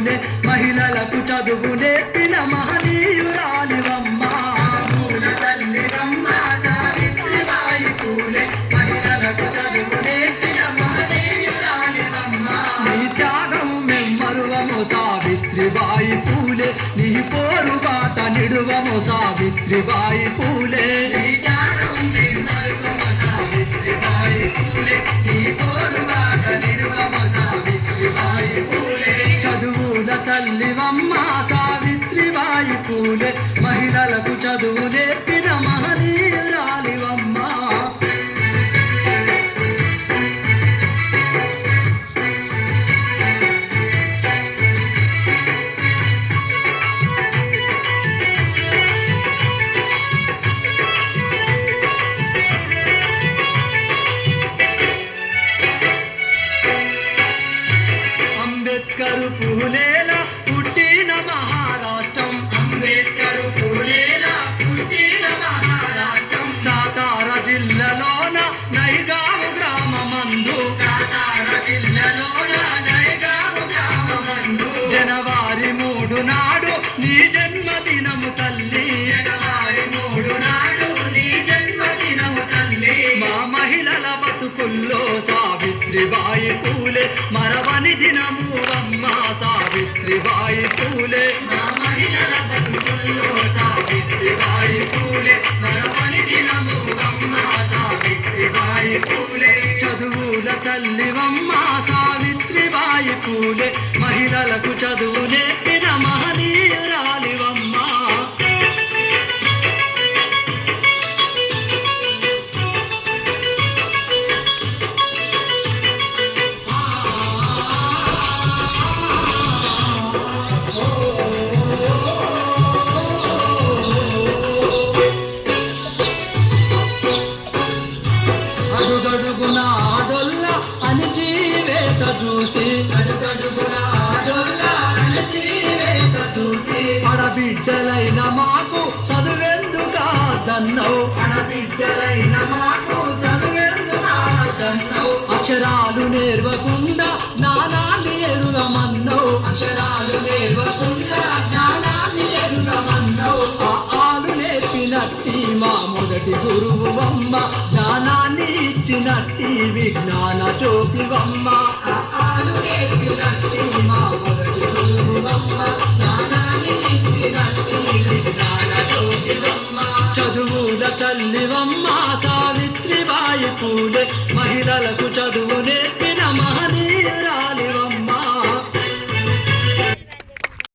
పూలే మహిళలకు చదువు నేర్పిన మహనీయురాలివమ్మ పూల తల్లివమ్మ సావిత్రిబాయి పూలే మహిళలకు చదువు నేర్పిన మహనీయురాలివమ్మ నీ త్యాగం మెమ్మరువము సావిత్రిబాయి పూలే నీ పోరుబాట నిడువము సావిత్రిబాయి పూలే చదువుల తల్లివమ్మ సావిత్రిబాయి పూలే మహిళలకు చదువు నేర్పిన మహనీయురాలివమ్మ అంబేద్కర్ పూలేల పుట్టిన మహారాష్ట్రం అంబేద్కర్ పూలేల పుట్టిన మహారాష్ట్రం సాతార జిల్లాలోన నైగాము గ్రామమందు సాతార జిల్లాలోన నైగాము గ్రామమందు జనవరి 3 నాడు నీ జన్మదినము తల్లి జనవరి 3 నాడు నీ జన్మదినము తల్లి మా మహిళల బతుకుల్లో సావిత్రిబాయి పూలే మరవని దినము అమ్మ సావిత్రిబాయి పూలే మా మహిళల బతుకుల్లో సావిత్రిబాయి పూలే మరవని దినము అమ్మ సావిత్రిబాయి పూలే చదువుల తల్లివమ్మ సావిత్రిబాయి పూలే మహిళలకు చదువు నేర్పిన మహనీయురాలివమ్మ అడుగడుగున ఆడొల్ల అణిచివేత చూసి అడుగడుగున ఆడొల్ల అణిచివేత చూసి ఆడబిడ్డలైన మాకు చదువెందుకాదన్నవు ఆడబిడ్డలైన మాకు చదువెందుకాదన్నవు అక్షరాలు నేర్వకుండా జ్ఞానాన్ని ఎరుగమన్నవు అక్షరాలు నేర్వకుండా జ్ఞానాన్ని ఎరుగమన్నవు ఆలు నేర్పినట్టి మా మొదటి గురువువమ్మ జ్ఞానాన్ని ఇచ్చినట్టి విజ్ఞాన జ్యోతివమ్మ ఆలు నేర్పినట్టి మా మొదటి గురువువమ్మ జ్ఞానాన్ని ఇచ్చినట్టి విజ్ఞాన జ్యోతివమ్మ చదువుల తల్లివమ్మ సావిత్రిబాయి పూలే మహిళలకు చదువు నేర్పి